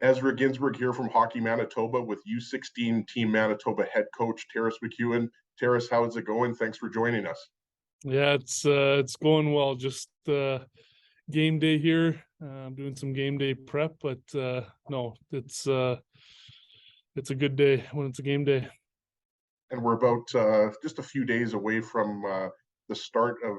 Ezra Ginsburg here from Hockey Manitoba with U16 Team Manitoba head coach Terrace McEwen. Terrace, how is it going? Thanks for joining us. Yeah, it's going well. Just game day here. I'm doing some game day prep, but no, it's a good day when it's a game day. And we're about just a few days away from the start of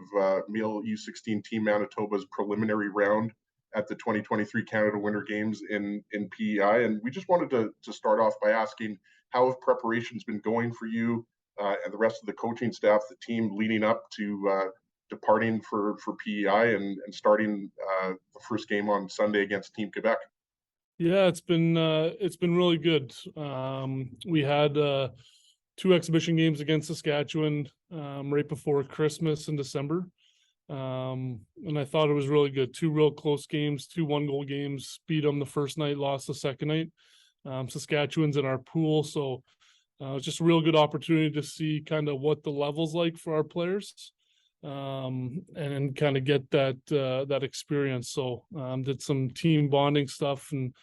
Male U16 Team Manitoba's preliminary round at the 2023 Canada Winter Games in PEI. And we just wanted to start off by asking, how have preparations been going for you and the rest of the coaching staff, the team leading up to departing for PEI and starting the first game on Sunday against Team Quebec? Yeah, it's been really good. We had two exhibition games against Saskatchewan right before Christmas in December. And I thought it was really good. Two real close games, two 1-goal games, beat them the first night, lost the second night. Saskatchewan's in our pool, so it's just a real good opportunity to see kind of what the level's like for our players, and kind of get that experience. So did some team bonding stuff, and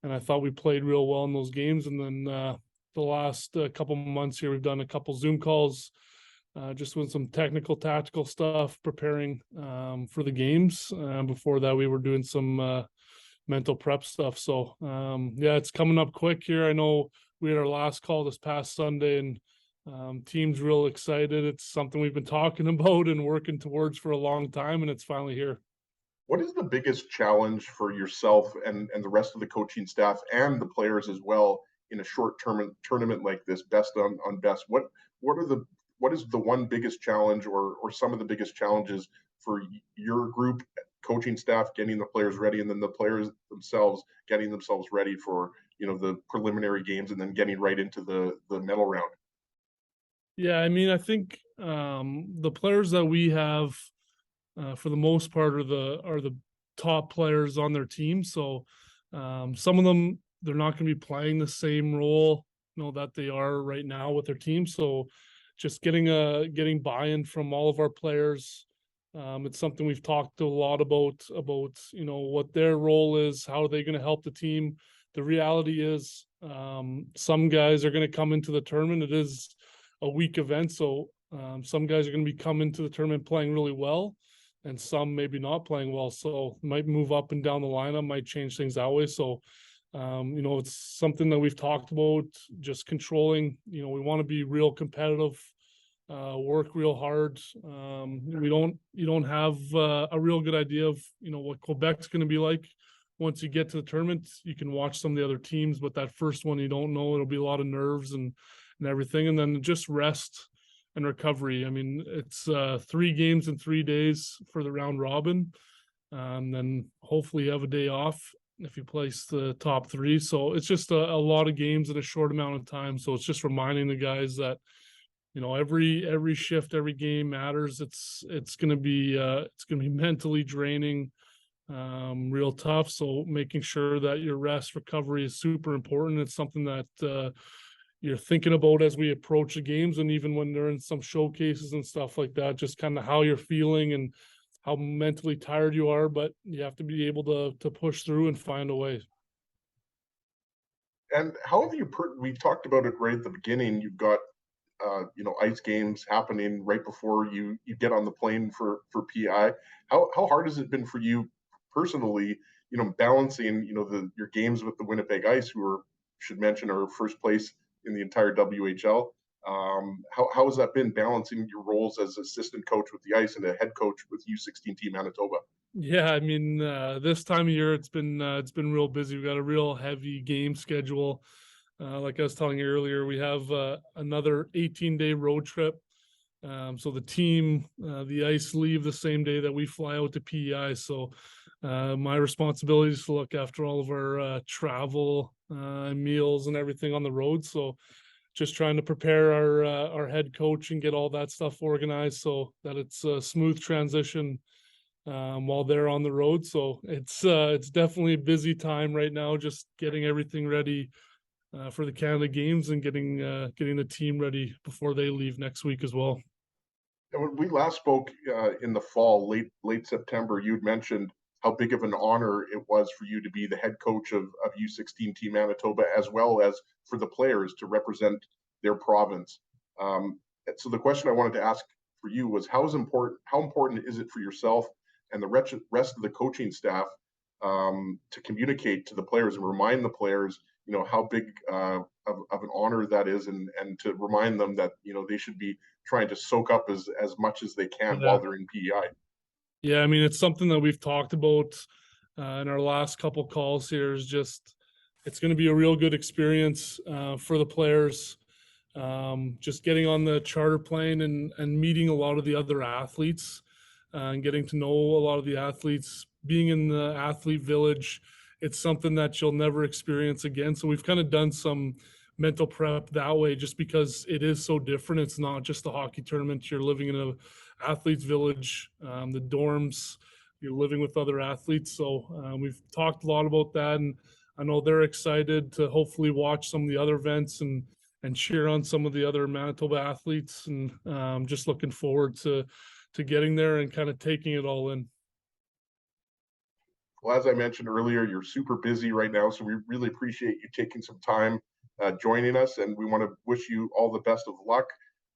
I thought we played real well in those games. And then the last couple months here, we've done a couple Zoom calls, just with some technical, tactical stuff, preparing for the games. Before that, we were doing some mental prep stuff. So yeah, it's coming up quick here. I know we had our last call this past Sunday, and team's real excited. It's something we've been talking about and working towards for a long time, and it's finally here. What is the biggest challenge for yourself and the rest of the coaching staff and the players as well in a short-term tournament like this, best on best? What is the one biggest challenge or some of the biggest challenges for your group, coaching staff, getting the players ready, and then the players themselves getting themselves ready for the preliminary games and then getting right into the medal round? Yeah, I mean, I think the players that we have, for the most part, are the top players on their team. So some of them, they're not going to be playing the same role, that they are right now with their team. So just getting buy-in from all of our players. It's something we've talked a lot about what their role is, how are they going to help the team. The reality is, some guys are going to come into the tournament. It is a week event, so some guys are going to be coming to the tournament playing really well, and some maybe not playing well. So might move up and down the lineup, might change things that way. So it's something that we've talked about, just controlling. We want to be real competitive, work real hard. You don't have a real good idea of what Quebec's going to be like. Once you get to the tournament, you can watch some of the other teams, but that first one, you don't know. It'll be a lot of nerves and everything, and then just rest and recovery. I mean, it's 3 games in 3 days for the round robin, and then hopefully you have a day off if you place the top 3. So it's just a lot of games in a short amount of time. So it's just reminding the guys that every shift, every game matters. It's gonna be mentally draining, real tough. So making sure that your rest recovery is super important. It's something that you're thinking about as we approach the games, and even when they're in some showcases and stuff like that, just kind of how you're feeling and how mentally tired you are, but you have to be able to push through and find a way. And how have you? We talked about it right at the beginning. You've got ice games happening right before you get on the plane for PI. How hard has it been for you personally? Balancing your games with the Winnipeg Ice, who should mention are first place in the entire WHL. How has that been, balancing your roles as assistant coach with the Ice and a head coach with U16 Team Manitoba? Yeah, I mean, this time of year it's been real busy. We've got a real heavy game schedule. Like I was telling you earlier, we have another 18-day road trip. So the team, the Ice, leave the same day that we fly out to PEI. So my responsibility is to look after all of our travel, meals, and everything on the road. So just trying to prepare our head coach and get all that stuff organized so that it's a smooth transition while they're on the road. So it's definitely a busy time right now, just getting everything ready for the Canada Games and getting the team ready before they leave next week as well. And when we last spoke in the fall, late September, you'd mentioned how big of an honor it was for you to be the head coach of U16 Team Manitoba, as well as for the players to represent their province. So the question I wanted to ask for you was how important is it for yourself and the rest of the coaching staff to communicate to the players and remind the players, how big of an honor that is, and to remind them that they should be trying to soak up as much as they can Yeah. while they're in PEI. Yeah, I mean, it's something that we've talked about in our last couple calls here. Is just it's going to be a real good experience for the players. Just getting on the charter plane and meeting a lot of the other athletes and getting to know a lot of the athletes, being in the athlete village. It's something that you'll never experience again. So we've kind of done some mental prep that way, just because it is so different. It's not just a hockey tournament. You're living in a athletes village, the dorms, you're living with other athletes. So we've talked a lot about that, and I know they're excited to hopefully watch some of the other events and cheer on some of the other Manitoba athletes, and just looking forward to getting there and kind of taking it all in. Well, as I mentioned earlier, you're super busy right now, so we really appreciate you taking some time joining us, and we want to wish you all the best of luck.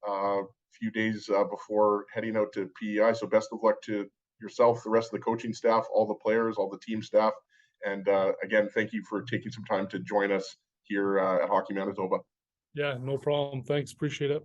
A few days before heading out to PEI, so best of luck to yourself, the rest of the coaching staff, all the players, all the team staff, and again, thank you for taking some time to join us here at Hockey Manitoba. Yeah, no problem. Thanks. Appreciate it.